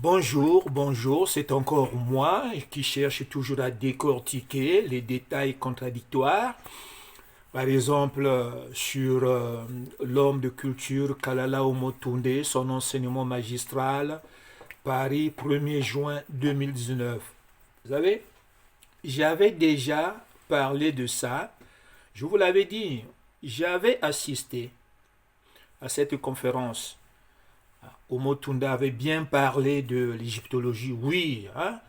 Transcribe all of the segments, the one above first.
Bonjour, bonjour, c'est encore moi qui cherche toujours à décortiquer les détails contradictoires. Par exemple, sur l'homme de culture Kalala Omotunde, son enseignement magistral, Paris, 1er juin 2019. Vous savez, j'avais déjà parlé de ça. Je vous l'avais dit, j'avais assisté à cette conférence. Omotunda avait bien parlé de l'égyptologie, oui, hein?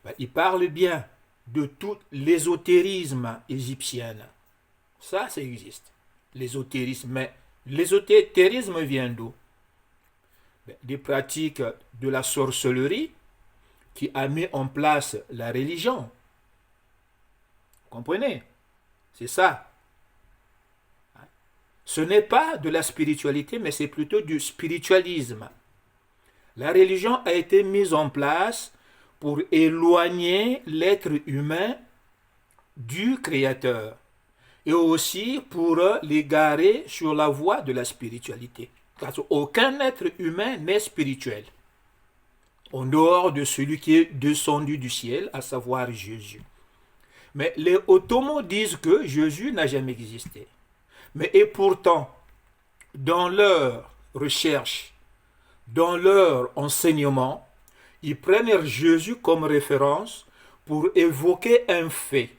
Ben, il parle bien de tout l'ésotérisme égyptien. Ça existe. L'ésotérisme. Mais l'ésotérisme vient d'où? Ben, des pratiques de la sorcellerie qui a mis en place la religion. Vous comprenez? C'est ça. Ce n'est pas de la spiritualité, mais c'est plutôt du spiritualisme. La religion a été mise en place pour éloigner l'être humain du Créateur et aussi pour l'égarer sur la voie de la spiritualité. Parce qu'aucun être humain n'est spirituel, en dehors de celui qui est descendu du ciel, à savoir Jésus. Mais les Ottomans disent que Jésus n'a jamais existé. Et pourtant, dans leur recherche, dans leur enseignement, ils prennent Jésus comme référence pour évoquer un fait.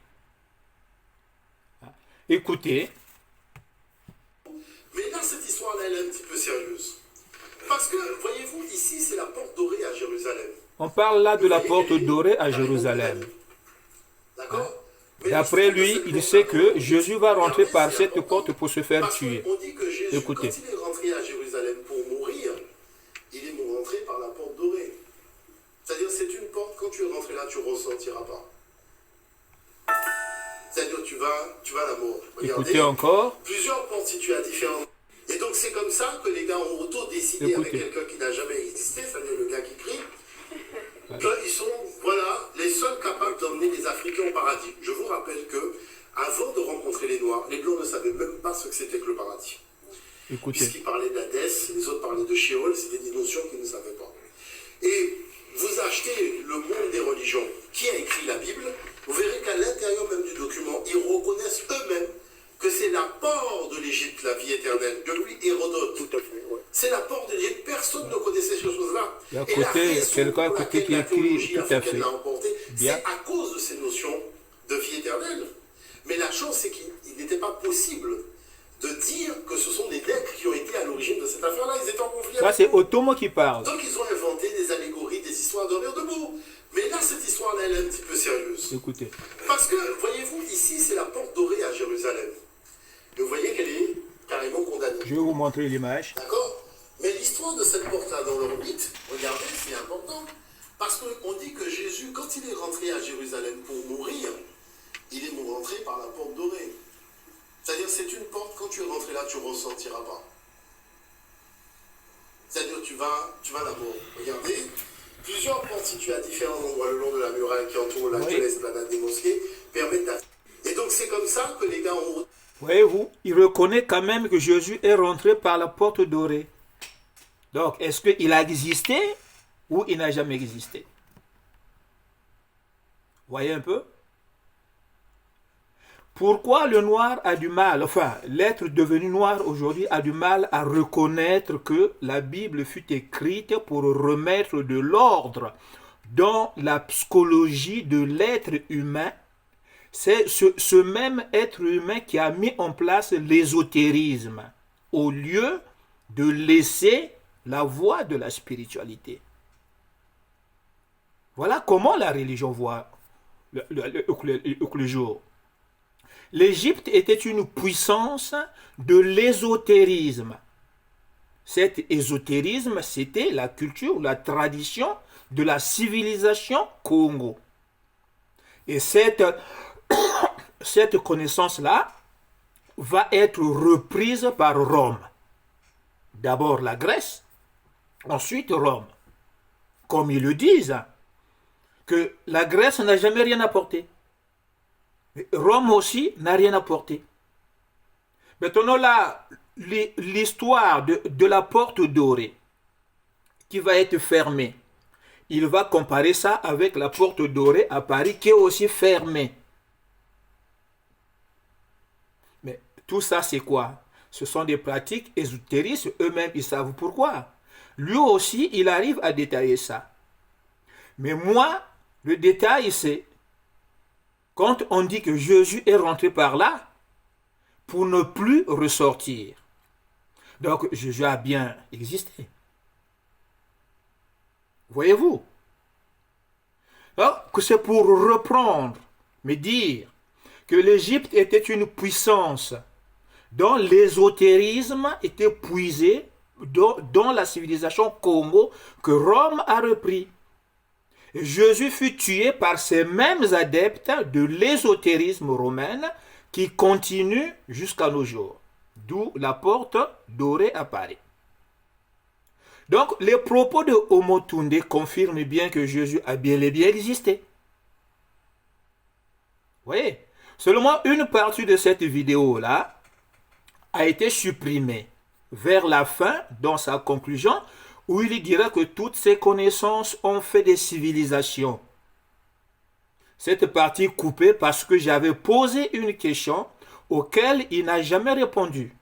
Écoutez. Mais là, cette histoire-là, elle est un petit peu sérieuse. Parce que, voyez-vous, ici, c'est la porte dorée à Jérusalem. On parle là de la porte dorée à Jérusalem. D'accord? D'après lui, il sait que Jésus va rentrer par cette porte pour se faire tuer. On dit que Jésus, Écoutez. quand il est rentré à Jérusalem pour mourir, il est rentré par la porte dorée. C'est-à-dire, c'est une porte, quand tu es rentré là, tu ne ressortiras pas. C'est-à-dire, tu vas à la mort. Regardez, Écoutez encore. plusieurs portes situées à différentes. Et donc, c'est comme ça que les gars ont auto-décidé avec quelqu'un qui n'a jamais existé, c'est-à-dire le gars qui crie, qu'ils sont, voilà, les seuls capables d'emmener les Africains au paradis. Je vous rappelle que, avant de rencontrer les Noirs, les Blancs ne savaient même pas ce que c'était que le paradis. Écoutez. Puisqu'ils parlaient d'Hadès, les autres parlaient de Sheol, c'était des notions qu'ils ne savaient pas. Et vous achetez le monde des religions, qui a écrit la Bible, vous verrez qu'à l'intérieur même du document, ils reconnaissent eux-mêmes que c'est l'apport de l'Égypte, la vie éternelle, de lui Hérodote. Tout à fait, ouais. C'est l'apport de l'Égypte, personne ne connaissait ces choses-là. Et à côté, quelqu'un à côté qui écrit tout à fait. C'est à cause de ces notions de vie éternelle. Mais la chose, c'est qu'il n'était pas possible de dire que ce sont des nègres qui ont été à l'origine de cette affaire-là. Ils étaient en conflit. Ça, c'est Ottoman qui parle. Donc, ils ont inventé des allégories, des histoires d'honneur debout. Mais là, cette histoire-là, elle est un petit peu sérieuse. Écoutez. Parce que, voyez-vous, ici, c'est la porte dorée à Jérusalem. Et vous voyez qu'elle est carrément condamnée. Je vais vous montrer l'image. D'accord? Mais l'histoire de cette porte-là dans leur mythe, regardez, c'est important. Parce qu'on dit que Jésus, quand il est rentré à Jérusalem pour mourir, il est rentré par la porte dorée. C'est-à-dire, c'est une porte, quand tu es rentré là, tu ne ressortiras pas. C'est-à-dire, tu vas à la mort. Regardez, plusieurs portes situées à différents endroits le long de la muraille qui entoure l'actuelle esplanade des mosquées permettent d'accéder. Et donc, c'est comme ça que les gars ont... Voyez-vous, il reconnaît quand même que Jésus est rentré par la porte dorée. Donc, est-ce qu'il a existé ou il n'a jamais existé? Voyez un peu? Pourquoi le noir a du mal, enfin, l'être devenu noir aujourd'hui a du mal à reconnaître que la Bible fut écrite pour remettre de l'ordre dans la psychologie de l'être humain? C'est ce même être humain qui a mis en place l'ésotérisme au lieu de laisser la voie de la spiritualité. Voilà comment la religion voit le jour. L'Égypte était une puissance de l'ésotérisme. Cet ésotérisme, c'était la culture, la tradition de la civilisation Congo. Et cette connaissance-là va être reprise par Rome. D'abord la Grèce, ensuite Rome. Comme ils le disent, que la Grèce n'a jamais rien apporté. Rome aussi n'a rien apporté. Maintenant là, l'histoire de la porte dorée qui va être fermée, il va comparer ça avec la porte dorée à Paris qui est aussi fermée. Mais tout ça, c'est quoi? Ce sont des pratiques ésotéristes, eux-mêmes, ils savent pourquoi. Lui aussi, il arrive à détailler ça. Mais moi, le détail, c'est quand on dit que Jésus est rentré par là pour ne plus ressortir. Donc, Jésus a bien existé. Voyez-vous? Donc, c'est pour reprendre, mais dire que l'Égypte était une puissance dont l'ésotérisme était puisé dans la civilisation Congo que Rome a repris. Et Jésus fut tué par ces mêmes adeptes de l'ésotérisme romain qui continue jusqu'à nos jours. D'où la porte dorée à Paris. Donc, les propos de Omotunde confirment bien que Jésus a bel et bien existé. Vous voyez? Seulement une partie de cette vidéo-là a été supprimée vers la fin, dans sa conclusion, où il dira que toutes ces connaissances ont fait des civilisations. Cette partie coupée parce que j'avais posé une question auquel il n'a jamais répondu.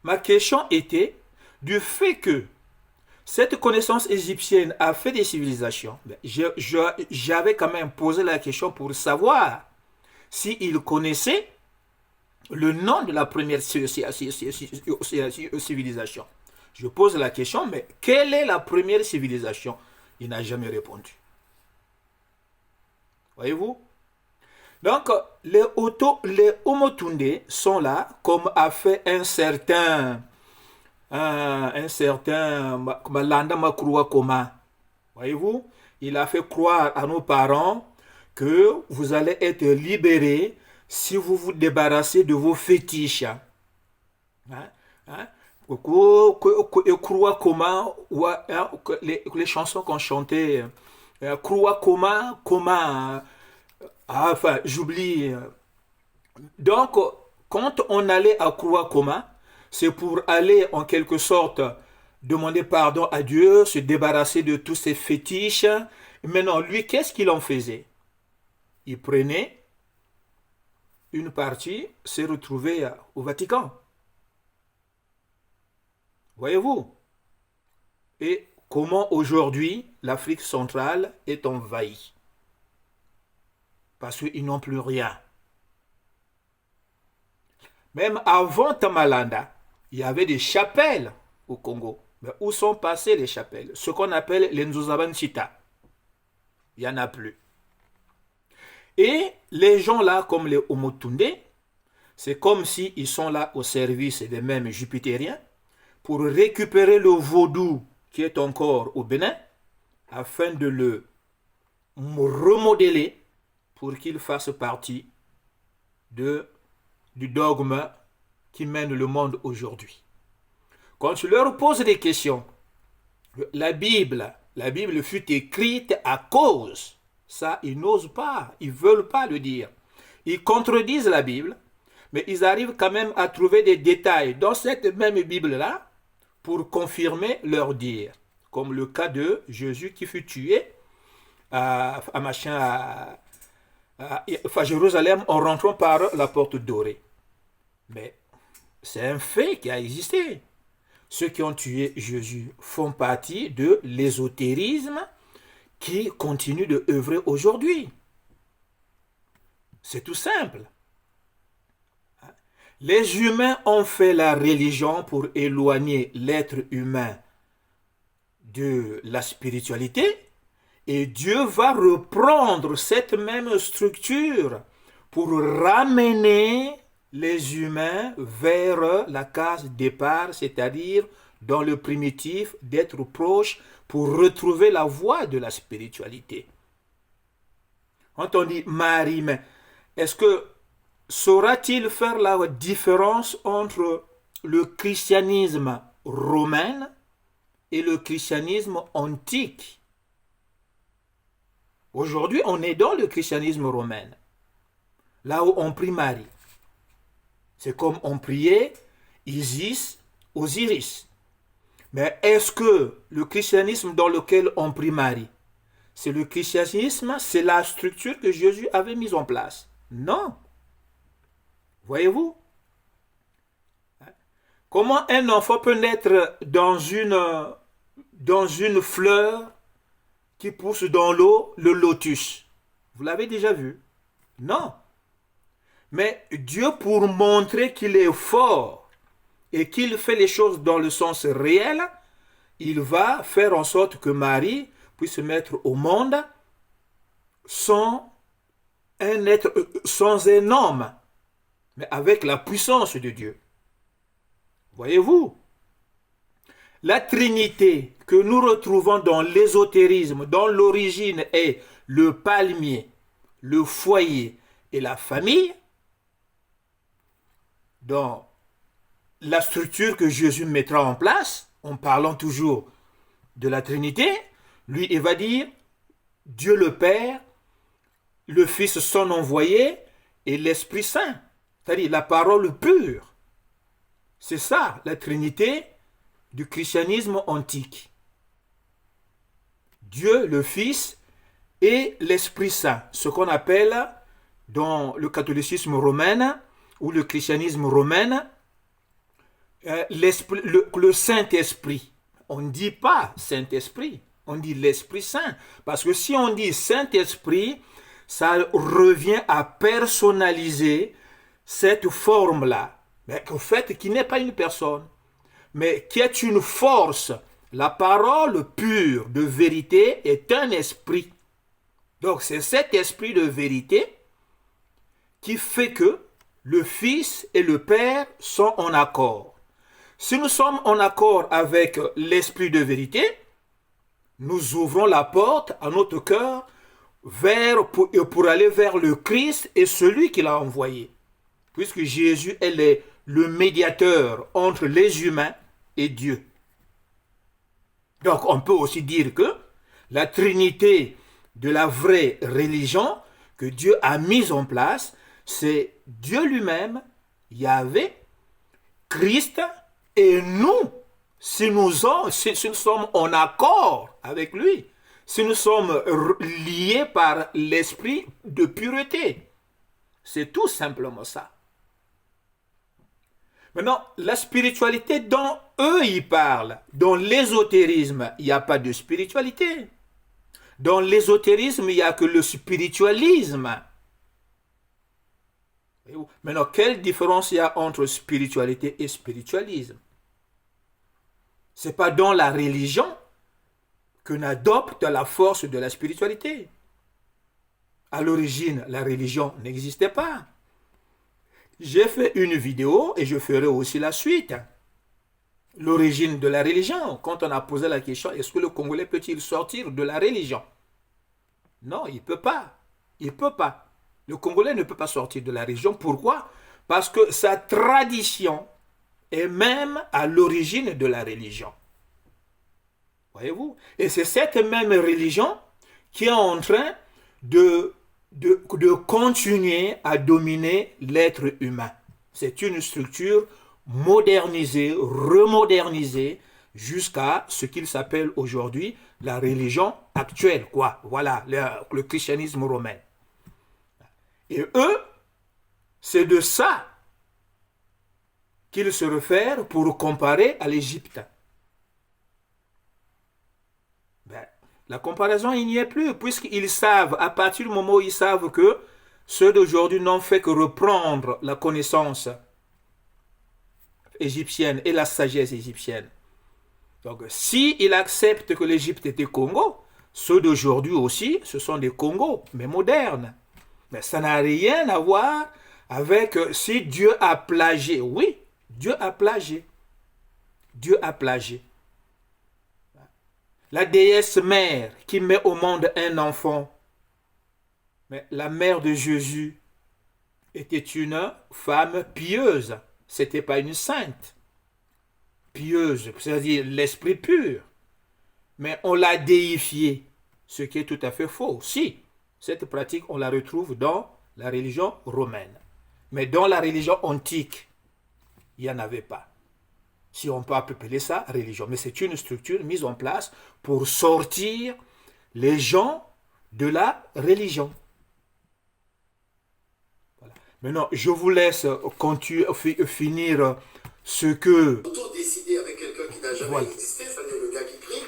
Ma question était du fait que cette connaissance égyptienne a fait des civilisations. J'avais quand même posé la question pour savoir s'il connaissait le nom de la première civilisation. Je pose la question, mais quelle est la première civilisation? Il n'a jamais répondu. Voyez-vous? Donc, les Omotunde sont là, comme a fait un certain Malanda Makrua Koma. Voyez-vous? Il a fait croire à nos parents que vous allez être libérés si vous vous débarrassez de vos fétiches. Krua Koma, les chansons qu'on chantait, Krua Koma, enfin, j'oublie. Donc, quand on allait à Krua Koma, c'est pour aller en quelque sorte demander pardon à Dieu, se débarrasser de tous ces fétiches. Maintenant, lui, qu'est-ce qu'il en faisait? Il prenait une partie, s'est retrouvé au Vatican. Voyez-vous? Et comment aujourd'hui l'Afrique centrale est envahie? Parce qu'ils n'ont plus rien. Même avant Tamalanda, il y avait des chapelles au Congo. Mais où sont passées les chapelles? Ce qu'on appelle les Nzuzabanchita. Il n'y en a plus. Et les gens là, comme les Omotunde, c'est comme s'ils sont là au service des mêmes jupitériens pour récupérer le vaudou qui est encore au Bénin afin de le remodeler pour qu'il fasse partie du dogme qui mène le monde aujourd'hui. Quand tu leur poses des questions, la Bible fut écrite à cause. Ça, ils n'osent pas, ils ne veulent pas le dire. Ils contredisent la Bible, mais ils arrivent quand même à trouver des détails dans cette même Bible-là pour confirmer leur dire. Comme le cas de Jésus qui fut tué à Jérusalem en rentrant par la porte dorée. Mais c'est un fait qui a existé. Ceux qui ont tué Jésus font partie de l'ésotérisme qui continue de œuvrer aujourd'hui. C'est tout simple. Les humains ont fait la religion pour éloigner l'être humain de la spiritualité et Dieu va reprendre cette même structure pour ramener les humains vers la case départ, c'est-à-dire dans le primitif, d'être proche pour retrouver la voie de la spiritualité. Quand on dit Marie, mais est-ce que saura-t-il faire la différence entre le christianisme romain et le christianisme antique? Aujourd'hui, on est dans le christianisme romain, là où on prie Marie. C'est comme on priait Isis, Osiris. Mais est-ce que le christianisme dans lequel on prie Marie, c'est le christianisme, c'est la structure que Jésus avait mise en place? Non. Voyez-vous? Comment un enfant peut naître dans une fleur qui pousse dans l'eau, le lotus? Vous l'avez déjà vu? Non. Mais Dieu, pour montrer qu'il est fort et qu'il fait les choses dans le sens réel, il va faire en sorte que Marie puisse se mettre au monde sans sans un homme, mais avec la puissance de Dieu. Voyez-vous? La Trinité que nous retrouvons dans l'ésotérisme, dont l'origine est le palmier, le foyer et la famille, dans la structure que Jésus mettra en place, en parlant toujours de la Trinité, lui, il va dire Dieu le Père, le Fils son envoyé et l'Esprit Saint, c'est-à-dire la parole pure. C'est ça, la Trinité du christianisme antique. Dieu, le Fils et l'Esprit Saint, ce qu'on appelle dans le catholicisme romain ou le christianisme romain, le Saint-Esprit. On ne dit pas Saint-Esprit, on dit l'Esprit Saint. Parce que si on dit Saint-Esprit, ça revient à personnaliser cette forme-là. Mais en fait, qui n'est pas une personne, mais qui est une force. La parole pure de vérité est un esprit. Donc c'est cet esprit de vérité qui fait que le Fils et le Père sont en accord. Si nous sommes en accord avec l'esprit de vérité, nous ouvrons la porte à notre cœur pour aller vers le Christ et celui qui l'a envoyé. Puisque Jésus est le médiateur entre les humains et Dieu. Donc on peut aussi dire que la Trinité de la vraie religion que Dieu a mise en place, c'est Dieu lui-même, Yahvé, Christ et nous, si nous sommes en accord avec lui, si nous sommes liés par l'esprit de pureté. C'est tout simplement ça. Maintenant, la spiritualité dont eux ils parlent, dans l'ésotérisme, il n'y a pas de spiritualité. Dans l'ésotérisme, il n'y a que le spiritualisme. Maintenant, quelle différence il y a entre spiritualité et spiritualisme? Ce n'est pas dans la religion qu'on adopte la force de la spiritualité. À l'origine, la religion n'existait pas. J'ai fait une vidéo et je ferai aussi la suite. L'origine de la religion, quand on a posé la question, est-ce que le Congolais peut-il sortir de la religion? Non, il ne peut pas. Il ne peut pas. Le Congolais ne peut pas sortir de la religion. Pourquoi? Parce que sa tradition est même à l'origine de la religion. Voyez-vous? Et c'est cette même religion qui est en train de continuer à dominer l'être humain. C'est une structure modernisée, remodernisée, jusqu'à ce qu'il s'appelle aujourd'hui la religion actuelle, quoi. Voilà, le christianisme romain. Et eux, c'est de ça qu'ils se réfèrent pour comparer à l'Égypte. La comparaison, il n'y est plus, puisqu'ils savent, à partir du moment où ils savent que ceux d'aujourd'hui n'ont fait que reprendre la connaissance égyptienne et la sagesse égyptienne. Donc, s'ils acceptent que l'Égypte était Congo, ceux d'aujourd'hui aussi, ce sont des Congos, mais modernes. Mais ça n'a rien à voir avec si Dieu a plagié. Oui, Dieu a plagié. Dieu a plagié. La déesse mère qui met au monde un enfant. Mais la mère de Jésus était une femme pieuse. Ce n'était pas une sainte. Pieuse, c'est-à-dire l'esprit pur. Mais on l'a déifiée, ce qui est tout à fait faux. Si, cette pratique, on la retrouve dans la religion romaine. Mais dans la religion antique, il n'y en avait pas. Si on peut appeler ça religion. Mais c'est une structure mise en place pour sortir les gens de la religion. Voilà. Maintenant, je vous laisse finir ce que... Auto-décider avec quelqu'un qui n'a jamais Voilà. existé, c'est-à-dire le gars qui crie,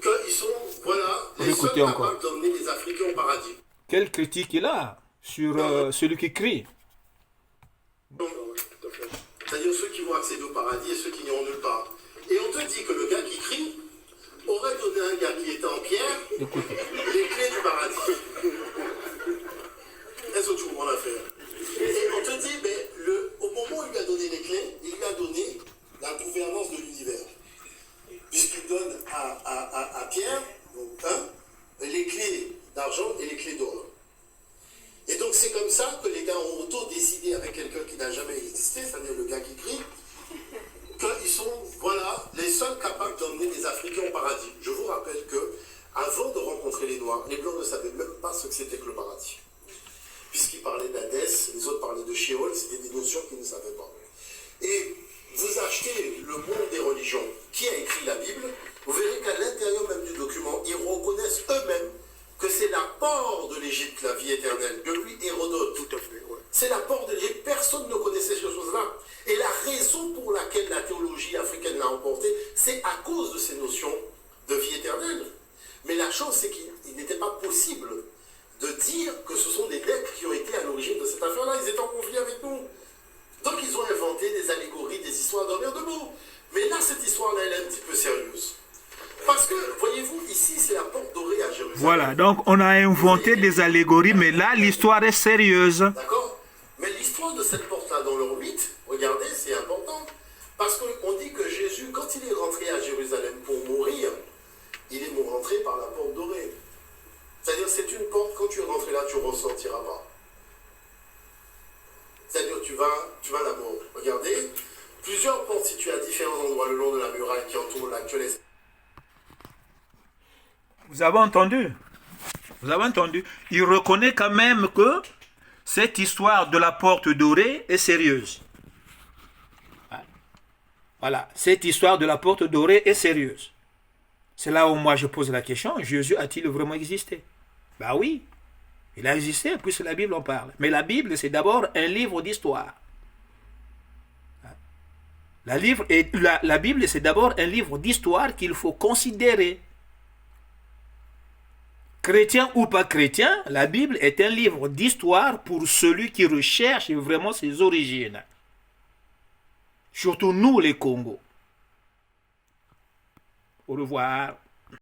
qu'ils sont, voilà, les seuls Écoutez encore. capables d'emmener les Africains au paradis. Quelle critique il a sur celui qui crie? C'est-à-dire ceux qui vont accéder au paradis et ceux qui n'iront nulle part. Et on te dit que le gars qui crie aurait donné à un gars qui était en pierre Écoutez. les clés du paradis. Est-ce que tu comprends l'affaire? Et on te dit, mais au moment où il lui a donné les clés, il lui a donné la gouvernance de l'univers. Puisqu'il donne à Pierre, donc, les clés d'argent et les clés d'or. Et donc c'est comme ça que les gars ont auto-décidé avec quelqu'un qui n'a jamais existé, c'est-à-dire le gars qui crie, qu'ils sont, voilà, les seuls capables d'emmener les Africains au paradis. Je vous rappelle que avant de rencontrer les Noirs, les Blancs ne savaient même pas ce que c'était que le paradis. Puisqu'ils parlaient d'Hadès, les autres parlaient de Sheol, c'était des notions qu'ils ne savaient pas. Et vous achetez le monde des religions, qui a écrit la Bible, vous verrez qu'à l'intérieur même du document, ils reconnaissent eux-mêmes que c'est l'apport de l'Égypte, la vie éternelle. Depuis Hérodote, tout à fait, ouais. C'est l'apport de l'Égypte. Personne ne connaissait ces choses-là. Et la raison pour laquelle la théologie africaine l'a emporté, c'est à cause de ces notions de vie éternelle. Mais la chose, c'est qu'il n'était pas possible de dire que ce sont des nègres qui ont été à l'origine de cette affaire-là. Ils étaient en conflit avec nous. Donc ils ont inventé des allégories, des histoires d'honneur debout. Mais là, cette histoire-là, elle est un petit peu sérieuse. Parce que, voyez-vous, ici, c'est la porte dorée à Jérusalem. Voilà, donc on a inventé des allégories, mais là, l'histoire est sérieuse. D'accord? Mais l'histoire de cette porte-là dans le 8, regardez, c'est important. Parce qu'on dit que Jésus, quand il est rentré à Jérusalem pour mourir, il est rentré par la porte dorée. C'est-à-dire, c'est une porte, quand tu es rentré là, tu ne ressortiras pas. C'est-à-dire, tu vas la mort. Regardez, plusieurs portes situées à différents endroits le long de la muraille qui entoure l'actuel. Vous avez entendu? Vous avez entendu? Il reconnaît quand même que cette histoire de la porte dorée est sérieuse. Voilà, cette histoire de la porte dorée est sérieuse. C'est là où moi je pose la question, Jésus a-t-il vraiment existé? Ben oui, il a existé puisque la Bible en parle. Mais la Bible, c'est d'abord un livre d'histoire. La Bible, c'est d'abord un livre d'histoire qu'il faut considérer. Chrétien ou pas chrétien, la Bible est un livre d'histoire pour celui qui recherche vraiment ses origines. Surtout nous, les Congos. Au revoir.